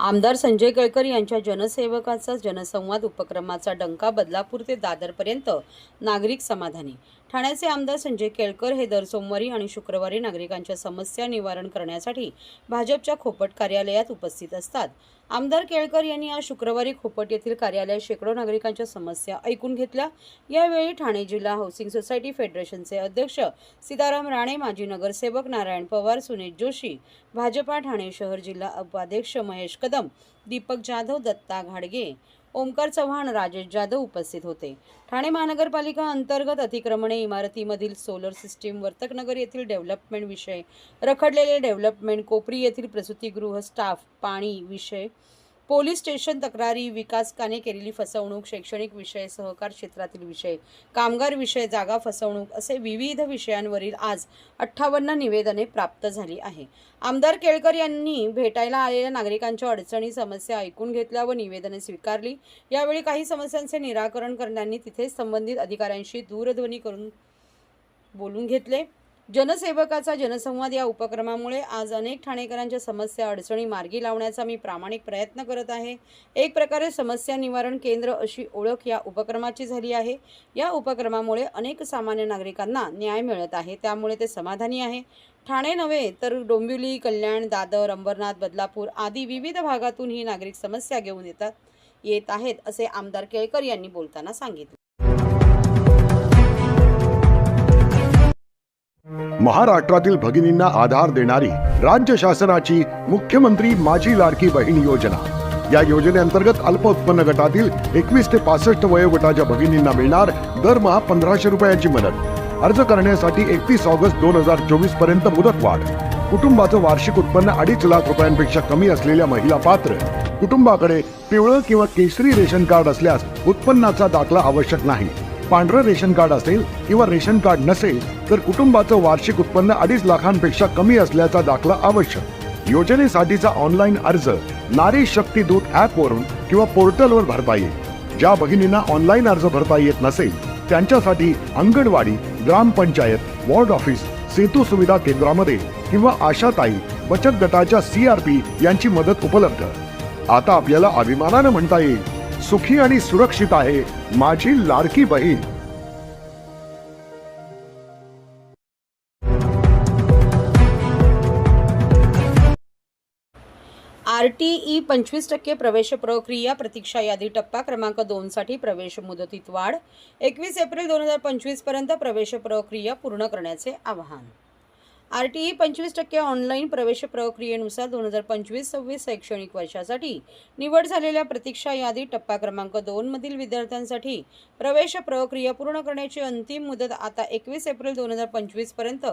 आमदार संजय केळकर यांच्या जनसेवकाचा जनसंवाद उपक्रमाचा डंका बदलापूर ते दादरपर्यंत नागरिक समाधानी। ठाण्याचे आमदार संजय केळकर हे दर सोमवारी आणि शुक्रवारी नागरिकांच्या समस्या निवारण करण्यासाठी भाजपच्या खोपट कार्यालयात उपस्थित असतात। आमदार केळकर यांनी आज शुक्रवारी खोपट येथील कार्यालयात शेकडो नागरिकांच्या समस्या ऐकून घेतल्या। यावेळी ठाणे जिल्हा हाऊसिंग सोसायटी फेडरेशनचे अध्यक्ष सीताराम राणे, माजी नगरसेवक नारायण पवार, सुनीत जोशी, भाजपा ठाणे शहर जिल्हा उपाध्यक्ष महेश कदम, दीपक जाधव, दत्ता घाडगे, ओमकार चव्हाण, राजेश जाधव उपस्थित होते। ठाणे महानगरपालिका अंतर्गत अतिक्रमणे, इमारतीमधील सोलर सिस्टीम, वर्तकनगर येथील डेव्हलपमेंट विषय, रखडलेले डेव्हलपमेंट, कोपरी येथील प्रसूतीगृह, स्टाफ, पाणी विषय, पोलीस स्टेशन तक्रारी, विकासकाने केलेली फसवणूक, शैक्षणिक विषय, सहकार क्षेत्रातील विषय, कामगार विषय, जागा फसवणूक असे विविध विषयांवरील आज 58 निवेदने प्राप्त झाली आहे। आमदार केळकर यांनी भेटायला आलेल्या नागरिकांच्या अडचणी, समस्या ऐकून घेतल्या व निवेदने स्वीकारली। यावेळी काही समस्यांचे निराकरण करण्यासाठी तिथेच संबंधित अधिकाऱ्यांशी दूरध्वनी करून बोलून घेतले। जनसेवकाचा जनसंवाद या उपक्रमामुळे आज अनेक ठाणेकरांच्या समस्या, अडचणी मार्गी लावण्याचा मी प्रामाणिक प्रयत्न करत आहे। एक प्रकारे समस्या निवारण केंद्र अशी ओळख या उपक्रमाची झाली आहे। या उपक्रमामुळे अनेक सामान्य नागरिकांना न्याय मिळत आहे, त्यामुळे ते समाधानी आहे। ठाणे नव्हे तर डोंबिवली, कल्याण, दादर, अंबरनाथ, बदलापूर आदी विविध भागातून ही नागरिक समस्या घेऊन येत आहेत असे आमदार केळकर यांनी बोलताना सांगितले। महाराष्ट्रातील भगिनींना आधार देणारी राज्य शासनाची मुख्यमंत्री माझी लाडकी बहीण योजना। या योजनेअंतर्गत अल्प उत्पन्न गटातील 21 ते 65 वयोगटाच्या भगिनींना मिळणार दरमहा 1500 रुपयांची मदत। अर्ज करण्यासाठी 31 ऑगस्ट 2024 पर्यंत मुदतवाढ। कुटुंबाचं वार्षिक उत्पन्न 2.5 लाख रुपयांपेक्षा कमी असलेल्या महिला पात्र। कुटुंबाकडे पिवळं किंवा केसरी रेशन कार्ड असल्यास उत्पन्नाचा दाखला आवश्यक नाही। पांढरं रेशन कार्ड असेल किंवा रेशन कार्ड नसेल तर कुटुंबाचं वार्षिक उत्पन्न 2.5 लाखांपेक्षा कमी असल्याचा दाखला आवश्यक। योजनेसाठीचा ऑनलाईन अर्ज नारी शक्ती दूत ॲप वरून किंवा पोर्टलवर भरता येईल। ज्या भगिनींना ऑनलाईन अर्ज भरता येत नसेल त्यांच्यासाठी अंगणवाडी, ग्रामपंचायत, वॉर्ड ऑफिस, सेतू सुविधा केंद्रामध्ये किंवा आशाताई बचत गटाच्या CRP यांची मदत उपलब्ध। आता आपल्याला अभिमानाने म्हणता येईल, सुखी आणि सुरक्षित आहे माझी लाडकी बहीण। RTE 25% प्रवेश प्रक्रिया प्रतीक्षा यादी टप्पा क्रमांक 2 साठी प्रवेश मुदतीत वाढ। 21 एप्रिल 2025 पर्यंत प्रवेश प्रक्रिया पूर्ण करण्याचे आवाहन। RTE 25% ऑनलाईन प्रवेश प्रक्रियेनुसार 2025-26 शैक्षणिक वर्षासाठी निवड झालेल्या प्रतीक्षा यादी टप्पा क्रमांक 2 मधील विद्यार्थ्यांसाठी प्रवेश प्रक्रिया पूर्ण करण्याची अंतिम मुदत आता 21 एप्रिल 2025 पर्यंत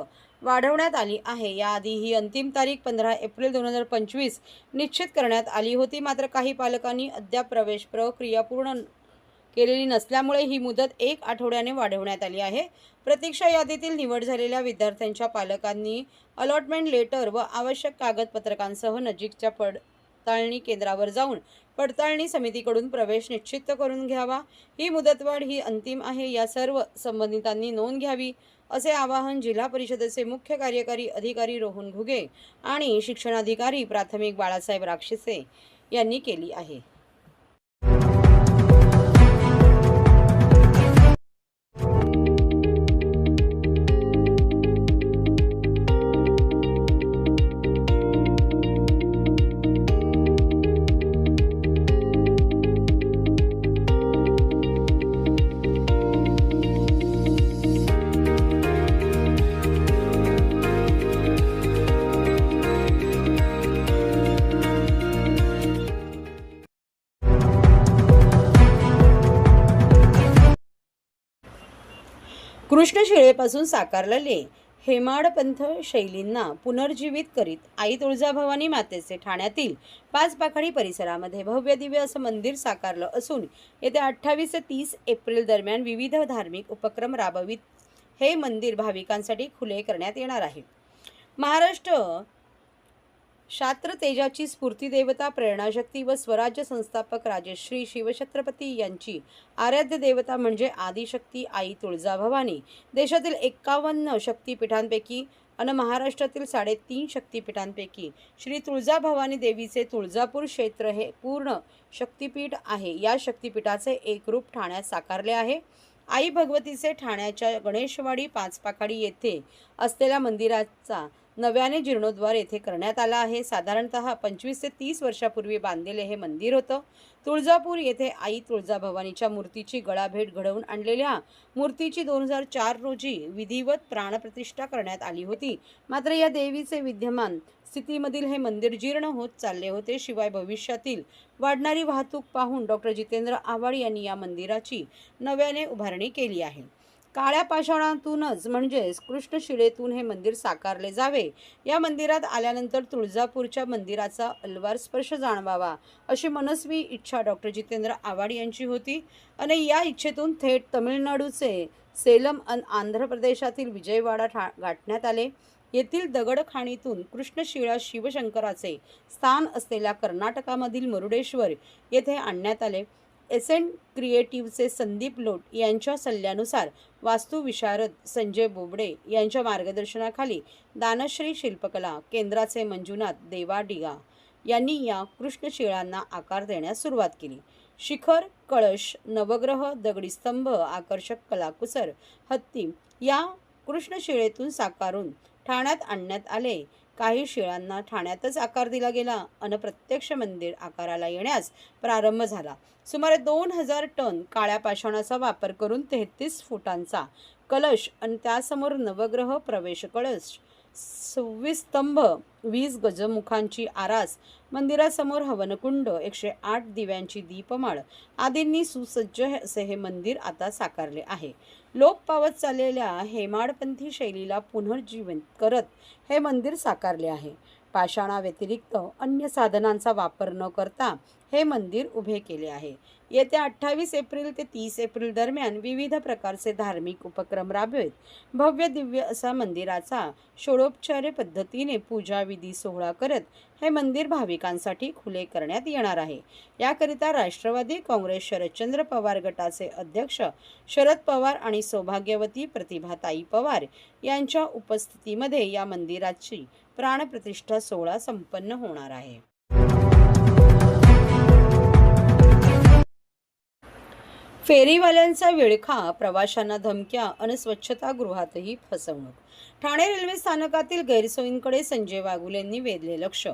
वाढवण्यात आली आहे। याआधी ही अंतिम तारीख 15 एप्रिल 2025 निश्चित करण्यात आली होती, मात्र काही पालकांनी अद्याप प्रवेश प्रक्रिया पूर्ण केलेली नसल्यामुळे ही मुदत 1 आठवड्याने वाढवण्यात आली आहे। प्रतीक्षा यादीतील निवड झालेल्या विद्यार्थ्यांच्या पालकांनी अलॉटमेंट लेटर व आवश्यक कागदपत्रांसह नजीकच्या पडताळणी केंद्रावर जाऊन पडताळणी समितीकडून प्रवेश निश्चित करून घ्यावा। ही मुदतवाढ ही अंतिम आहे, या सर्व संबंधितांनी नोंद घ्यावी असे आवाहन जिल्हा परिषदेचे मुख्य कार्यकारी अधिकारी रोहन घुगे आणि शिक्षणाधिकारी प्राथमिक बाळासाहेब राक्षसे यांनी केली आहे। कृष्णशिळेपासून साकारलेले हेमाडपंथ शैलींना पुनर्जीवित करीत आई तुळजाभवानी मातेचे ठाण्यातील 5 पाखाडी परिसरामध्ये भव्य दिव्य असं मंदिर साकारलं असून येत्या 28 ते 30 एप्रिल दरम्यान विविध धार्मिक उपक्रम राबवित हे मंदिर भाविकांसाठी खुले करण्यात येणार आहे। महाराष्ट्र शास्त्र तेजाची स्फूर्ती देवता, प्रेरणाशक्ती व स्वराज्य संस्थापक राजश्री शिवछत्रपती यांची आराध्य देवता म्हणजे आदिशक्ती आई तुळजाभवानी देशातील 51 शक्तिपीठांपैकी आणि महाराष्ट्रातील 3.5 शक्तिपीठांपैकी श्री तुळजाभवानी देवीचे तुळजापूर क्षेत्र हे पूर्ण शक्तिपीठ आहे. या शक्तिपीठाचे एक रूप ठाण्यात साकारले आहे. आई भगवतीचे ठाण्याच्या गणेशवाडी पाचपाखाडी येथे असलेल्या मंदिराचा नव्याने जीर्णोद्धार येथे करण्यात आला आहे. साधारणतः 25 ते 30 वर्षापूर्वी बांधलेले हे मंदिर होतं. तुळजापूर येथे आई तुळजाभवानीच्या मूर्तीची गळाभेट घडवून आणलेल्या मूर्तीची 2004 रोजी विधिवत प्राणप्रतिष्ठा करण्यात आली होती. मात्र या देवीचे विद्यमान स्थितीमधील हे मंदिर जीर्ण होत चालले होते. शिवाय भविष्यातील वाढणारी वाहतूक पाहून डॉक्टर जितेंद्र आव्हाड यांनी या मंदिराची नव्याने उभारणी केली आहे. काळ्या पाषाणातूनच म्हणजेच कृष्णशिळेतून हे मंदिर साकारले जावे. या मंदिरात आल्यानंतर तुळजापूरच्या मंदिराचा अलवार स्पर्श जाणवावा अशी मनस्वी इच्छा डॉक्टर जितेंद्र आव्हाड यांची होती आणि या इच्छेतून थेट तामिळनाडूचे सेलम आणि आंध्र प्रदेशातील विजयवाडा गाठण्यात आले. येथील दगडखाणीतून कृष्णशिळा शिवशंकराचे स्थान असलेल्या कर्नाटकामधील मुरुडेश्वर येथे आणण्यात आले. एसेंट क्रिएटिव्हचे संदीप लोट यांच्या सल्ल्यानुसार वास्तुविशारद संजय बोबडे यांच्या मार्गदर्शनाखाली दानश्री शिल्पकला केंद्राचे मंजुनाथ देवाडिगा यांनी या कृष्णशिळांना आकार देण्यास सुरुवात केली. शिखर, कळश, नवग्रह, दगडी स्तंभ, आकर्षक कलाकुसर, हत्ती या कृष्णशिळेतून साकारून ठाण्यात आणण्यात आले. काही शिळांना ठाण्यातच आकार दिला गेला आणि प्रत्यक्ष मंदिर आकाराला येण्यास प्रारंभ झाला. सुमारे 2000 टन काळ्या पाषाणाचा वापर करून 33 फुटांचा कलश आणि त्यासमोर नवग्रह प्रवेश कळश, 26 स्तंभ, 20 गजमुखांची आरास, मंदिरासमोर हवनकुंड, 108 दिव्यांची दीपमाळ आदींनी सुसज्ज असे हे मंदिर आता साकारले आहे. लोप पावत चाललेल्या हेमाडपंथी शैलीला पुनर्जीवित करत हे मंदिर साकारले आहे. पाषाणाव्यतिरिक्त अन्य साधनांचा वापर न करता हे मंदिर उभे केले आहे. येत्या 28 एप्रिल ते 30 एप्रिल दरम्यान विविध प्रकारचे धार्मिक उपक्रम राबवित भव्य दिव्य असा मंदिराचा षोडोपचार पद्धतीने पूजाविधी सोहळा करत हे मंदिर भाविकांसाठी खुले करण्यात येणार आहे. याकरिता राष्ट्रवादी काँग्रेस शरदचंद्र पवार गटाचे अध्यक्ष शरद पवार आणि सौभाग्यवती प्रतिभाताई पवार यांच्या उपस्थितीमध्ये या मंदिराची प्राणप्रतिष्ठा सोहळा संपन्न होणार आहे. फेरीवाल्यांचा विळखा, प्रवाशांना धमक्या आणि स्वच्छतागृहातही फसवणूक. ठाणे रेल्वे स्थानकातील गैरसोयींकडे संजय वाघुलेंनी वेधले लक्ष.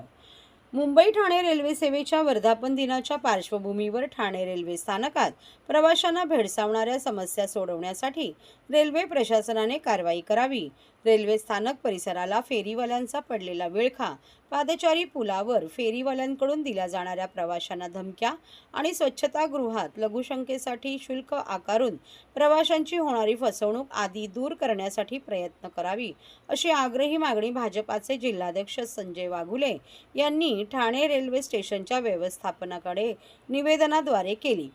मुंबई ठाणे रेल्वे सेवेच्या वर्धापन दिनाच्या पार्श्वभूमीवर ठाणे रेल्वे स्थानकात प्रवाशांना भेडसावणाऱ्या समस्या सोडवण्यासाठी रेल्वे प्रशासनाने कारवाई करावी. रेल्वे स्थानक परिसराला फेरीवाल्यांचा पडलेला विळखा, पादचारी पुलावर फेरीवाल्यांकडून दिल्या जाणाऱ्या प्रवाशांना धमक्या आणि स्वच्छतागृहात लघुशंकेसाठी शुल्क आकारून प्रवाशांची होणारी फसवणूक आदी दूर करण्यासाठी प्रयत्न करावी अशी आग्रही मागणी भाजपाचे जिल्हाध्यक्ष संजय वाघुले यांनी ठाणे रेल्वे स्टेशनच्या व्यवस्थापनाकडे निवेदनाद्वारे केली.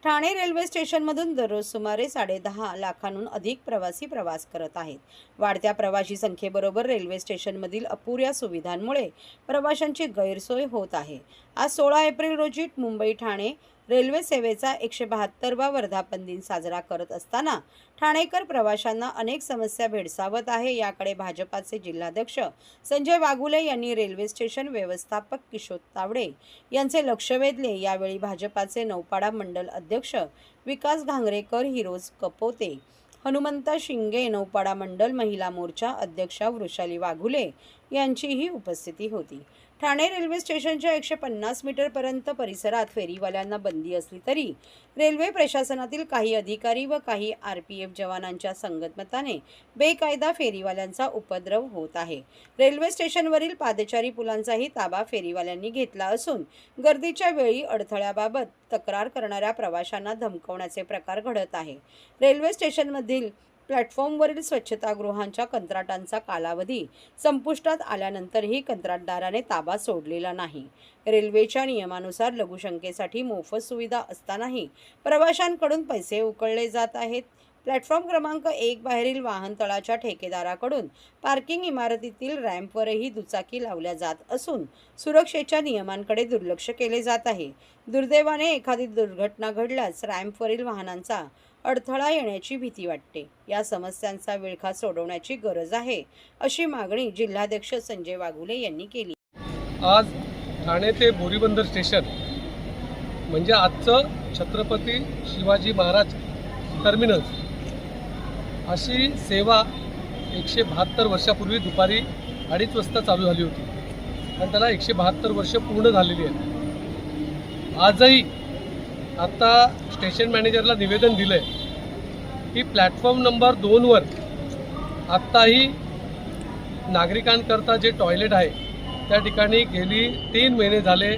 ठाणे रेल्वे स्टेशनमधून दररोज सुमारे 10.5 लाखांहून अधिक प्रवासी प्रवास करत आहेत. वाढत्या प्रवासी संख्येबरोबर रेल्वे स्टेशनमधील अपुऱ्या सुविधांमुळे प्रवाशांची गैरसोय होत आहे. आज 16 एप्रिल रोजी मुंबई ठाणे रेल्वे सेवेचा 172वा वर्धापन दिन साजरा करत असताना ठाणेकर प्रवाशांना अनेक समस्या भेडसावत आहे. याकडे भाजपाचे जिल्हाध्यक्ष संजय वाघुले यांनी रेल्वे स्टेशन व्यवस्थापक किशोर तावडे यांचे लक्ष वेधले. यावेळी भाजपाचे नौपाडा मंडल अध्यक्ष विकास घांगरेकर, हिरोज कपोते, हनुमंता शिंगे, नौपाडा मंडल महिला मोर्चा अध्यक्षा वृषाली वाघुले यांचीही उपस्थिती होती. ठाणे रेल्वे स्टेशनच्या 150 मीटरपर्यंत परिसरात फेरीवाल्यांना बंदी असली तरी रेल्वे प्रशासनातील काही अधिकारी व काही RPF जवानांच्या संगनमताने बेकायदा फेरीवाल्यांचा उपद्रव होत आहे. रेल्वे स्टेशनवरील पादचारी पुलांचाही ताबा फेरीवाल्यांनी घेतला असून गर्दीच्या वेळी अडथळ्याबाबत तक्रार करणाऱ्या प्रवाशांना धमकवण्याचे प्रकार घडत आहे. रेल्वे स्टेशनमधील प्लॅटफॉर्मवरील स्वच्छतागृहांच्या कंत्राटांचा कालावधी संपुष्टात आल्यानंतरही कंत्राटदाराने ताबा सोडलेला नाही. रेल्वेच्या नियमानुसार लघुशंकेसाठी मोफत सुविधा असतानाही प्रवाशांकडून पैसे उकळले जात आहेत. प्लॅटफॉर्म क्रमांक 1 बाहेरील वाहनतळाच्या ठेकेदाराकडून पार्किंग इमारतीतील रॅम्पवरही दुचाकी लावल्या जात असून सुरक्षेच्या नियमांकडे दुर्लक्ष केले जात आहे. दुर्दैवाने एखादी दुर्घटना घडल्यास रॅम्पवरील वाहनांचा अडथळा येण्याची भीती वाटते. या समस्यांचा विळखा सोडवण्याची गरज आहे, अशी मागणी जिल्हाध्यक्ष संजय वाघुले यांनी केली. आज ठाणे ते बोरीबंदर स्टेशन म्हणजे आजचं छत्रपती शिवाजी महाराज टर्मिनस अशी सेवा 172 वर्षापूर्वी दुपारी 2:30 वाजता चालू झाली होती आणि त्याला 172 वर्ष पूर्ण झालेली आहेत. आजही आता स्टेशन मॅनेजरला निवेदन दिलं आहे की प्लॅटफॉर्म नंबर 2वर आत्ताही नागरिकांकरता जे टॉयलेट आहे त्या ठिकाणी गेली 3 महिने झाले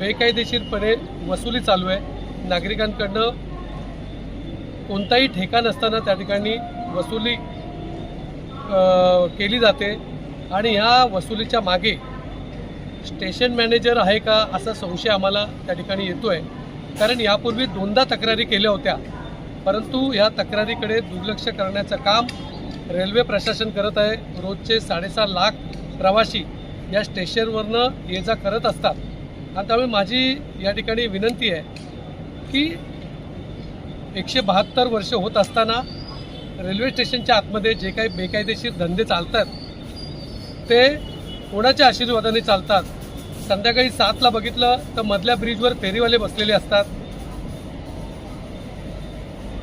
बेकायदेशीरपणे वसुली चालू आहे. नागरिकांकडनं कोणताही ठेका नसताना त्या ठिकाणी वसुली केली जाते आणि ह्या वसुलीच्या मागे स्टेशन मॅनेजर आहे का असा संशय आम्हाला त्या ठिकाणी येतो आहे. कारण यापूर्वी 2दा तक्रारी केल्या होत्या, परंतु या तक्रारीकडे दुर्लक्ष करण्याचं काम रेल्वे प्रशासन करत आहे. रोजचे 7.5 लाख प्रवासी या स्टेशनवरनं ये जा करत असतात आणि त्यामुळे माझी या ठिकाणी विनंती आहे की 172 वर्ष होत असताना रेल्वे स्टेशनच्या आतमध्ये जे काही बेकायदेशीर धंदे चालतात ते कोणाच्या आशीर्वादाने चालतात. संध्याकाळी 7ला बघितलं तर मधल्या ब्रिजवर फेरीवाले बसलेले असतात.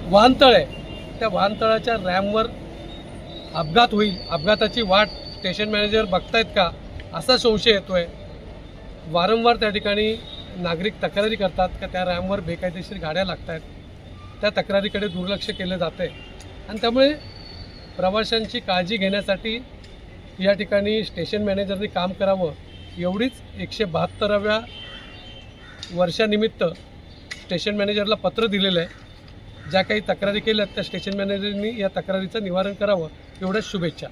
वाहनतळ आहे, त्या वाहनतळाच्या रॅमवर अपघात होईल, अपघाताची वाट स्टेशन मॅनेजर बघतायत का असा संशय येतोय. वारंवार त्या ठिकाणी नागरिक तक्रारी करतात का त्या रॅमवर बेकायदेशीर गाड्या लागत आहेत. त्या तक्रारीकडे दुर्लक्ष केलं जातं आहे आणि त्यामुळे प्रवाशांची काळजी घेण्यासाठी या ठिकाणी स्टेशन मॅनेजरनी काम करावं एवढीच 172व्या वर्षानिमित्त स्टेशन मॅनेजरला पत्र दिलेलं आहे. ज्या काही तक्रारी केल्यात त्या स्टेशन मॅनेजरनी या तक्रारीचं निवारण करावं एवढ्याच शुभेच्छा.